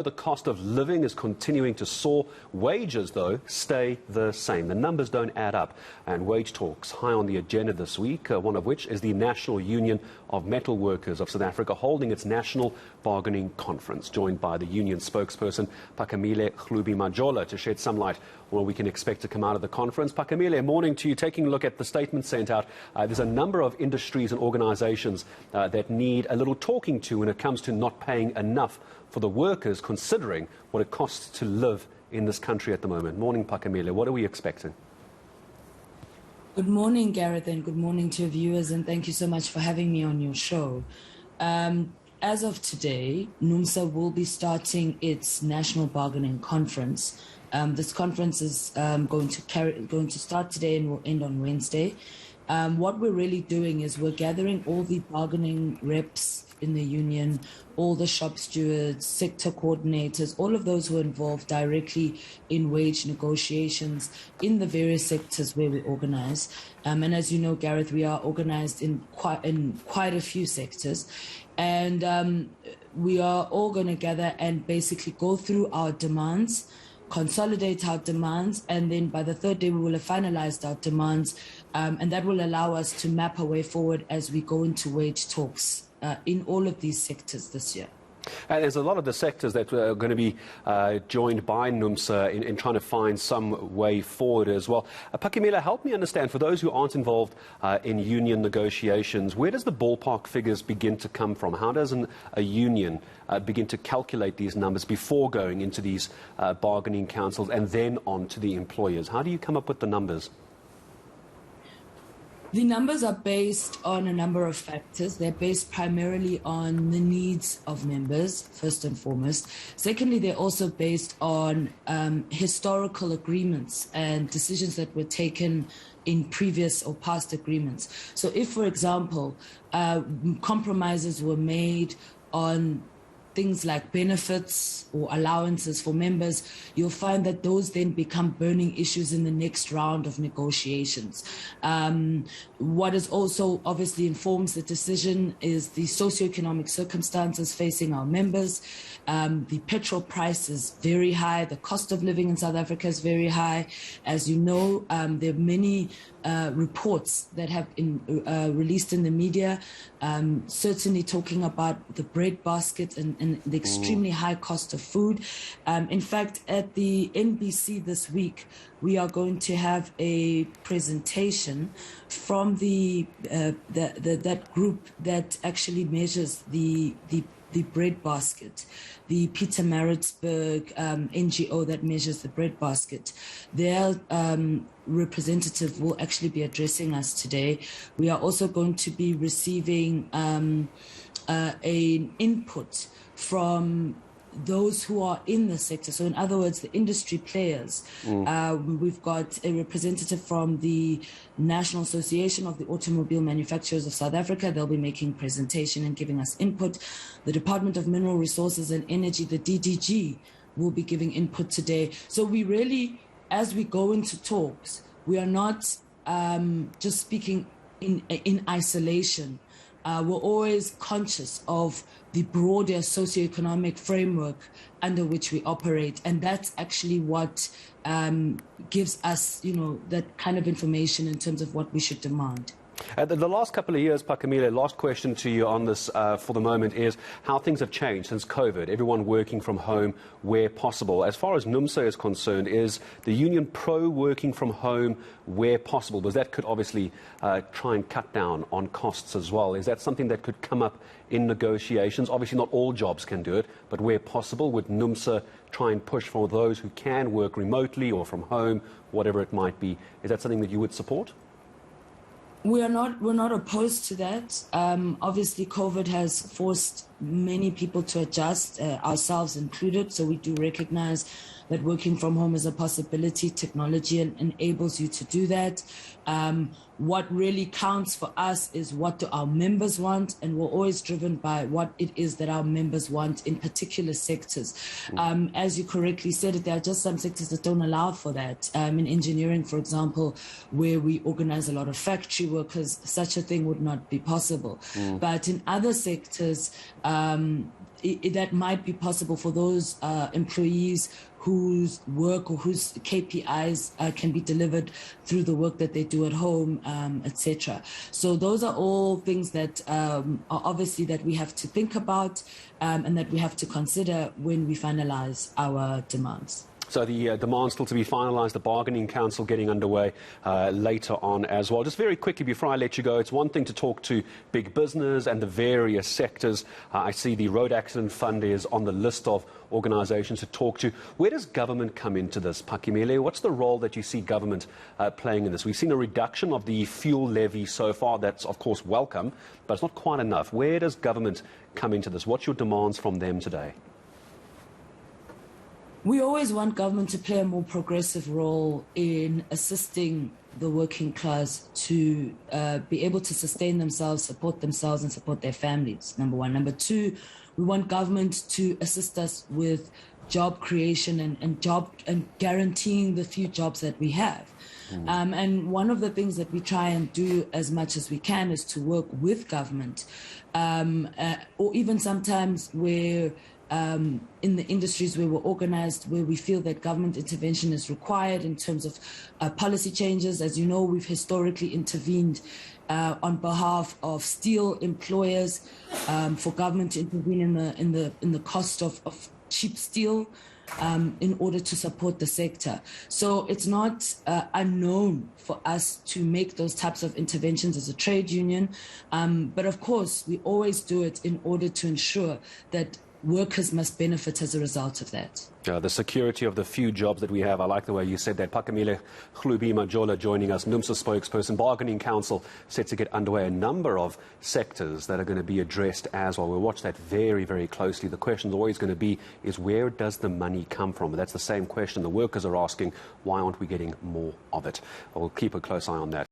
The cost of living is continuing to soar. Wages, though, stay the same. The numbers don't add up. And wage talks high on the agenda this week, one of which is the National Union of Metalworkers of South Africa holding its National Bargaining Conference, joined by the union spokesperson, Phakamile Hlubi-Majola, to shed some light on what we can expect to come out of the conference. Phakamile, morning to you. Taking a look at the statement sent out, there's a number of industries and organisations that need a little talking to when it comes to not paying enough for the workers, considering what it costs to live in this country at the moment. Morning, Phakamile. What are we expecting? Good morning, Gareth, and good morning to your viewers, and thank you so much for having me on your show. As of today, NUMSA will be starting its National Bargaining Conference. This conference is going to start today and will end on Wednesday. What we're really doing is we're gathering all the bargaining reps in the union, all the shop stewards, sector coordinators, all of those who are involved directly in wage negotiations in the various sectors where we organize. And as you know, Gareth, we are organized in quite a few sectors. And we are all going to gather and basically go through our demands, consolidate our demands, and then by the third day we will have finalized our demands, and that will allow us to map a way forward as we go into wage talks in all of these sectors this year. And there's a lot of the sectors that are going to be joined by NUMSA in trying to find some way forward as well. Phakamile, help me understand, for those who aren't involved in union negotiations, where does the ballpark figures begin to come from? How does a union begin to calculate these numbers before going into these bargaining councils and then on to the employers? How do you come up with the numbers? The numbers are based on a number of factors. They're based primarily on the needs of members, first and foremost. Secondly, they're also based on historical agreements and decisions that were taken in previous or past agreements. So if, for example, compromises were made on things like benefits or allowances for members, you'll find that those then become burning issues in the next round of negotiations. What is also obviously informs the decision is the socioeconomic circumstances facing our members. The petrol price is very high. The cost of living in South Africa is very high. As you know, there are many reports that have been released in the media, certainly talking about the bread basket and the extremely high cost of food. In fact, at the NBC this week, we are going to have a presentation from that group that actually measures the bread basket, the Peter Maritzburg NGO that measures the bread basket. Their representative will actually be addressing us today. We are also going to be receiving an input from those who are in the sector. So in other words, the industry players. We've got a representative from the National Association of the Automobile Manufacturers of South Africa. They'll be making a presentation and giving us input. The Department of Mineral Resources and Energy, the DDG, will be giving input today. So we really, as we go into talks, we are not just speaking in isolation. We're always conscious of the broader socioeconomic framework under which we operate, and that's actually what gives us, that kind of information in terms of what we should demand. The last couple of years, Phakamile, last question to you on this for the moment is how things have changed since COVID, everyone working from home where possible. As far as NUMSA is concerned, is the union pro-working from home where possible? Because that could obviously try and cut down on costs as well. Is that something that could come up in negotiations? Obviously not all jobs can do it, but where possible, would NUMSA try and push for those who can work remotely or from home, whatever it might be? Is that something that you would support? We're not opposed to that. Obviously, COVID has forced many people to adjust, ourselves included. So we do recognize that working from home is a possibility. Technology enables you to do that. What really counts for us is what do our members want, and we're always driven by what it is that our members want in particular sectors. As you correctly said, there are just some sectors that don't allow for that. In engineering, for example, where we organize a lot of factory workers, such a thing would not be possible. But in other sectors, that might be possible for those employees whose work or whose KPIs can be delivered through the work that they do at home, etc. So those are all things that are obviously that we have to think about and that we have to consider when we finalize our demands. So the demand still to be finalised, the bargaining council getting underway later on as well. Just very quickly before I let you go, it's one thing to talk to big business and the various sectors. I see the Road Accident Fund is on the list of organisations to talk to. Where does government come into this, Phakamile? What's the role that you see government playing in this? We've seen a reduction of the fuel levy so far. That's, of course, welcome, but it's not quite enough. Where does government come into this? What's your demands from them today? We always want government to play a more progressive role in assisting the working class to be able to sustain themselves, support themselves and support their families, number one. Number two, we want government to assist us with job creation and guaranteeing the few jobs that we have. And one of the things that we try and do as much as we can is to work with government, or even sometimes where in the industries where we're organized, where we feel that government intervention is required in terms of policy changes. As you know, we've historically intervened on behalf of steel employers for government to intervene in the cost of cheap steel in order to support the sector. So it's not unknown for us to make those types of interventions as a trade union. But of course, we always do it in order to ensure that workers must benefit as a result of that. The security of the few jobs that we have. I like the way you said that. Phakamile Hlubi-Majola joining us, NUMSA spokesperson. Bargaining Council set to get underway. A number of sectors that are going to be addressed as well. We'll watch that very, very closely. The question is always going to be is where does the money come from? That's the same question the workers are asking. Why aren't we getting more of it? We'll keep a close eye on that.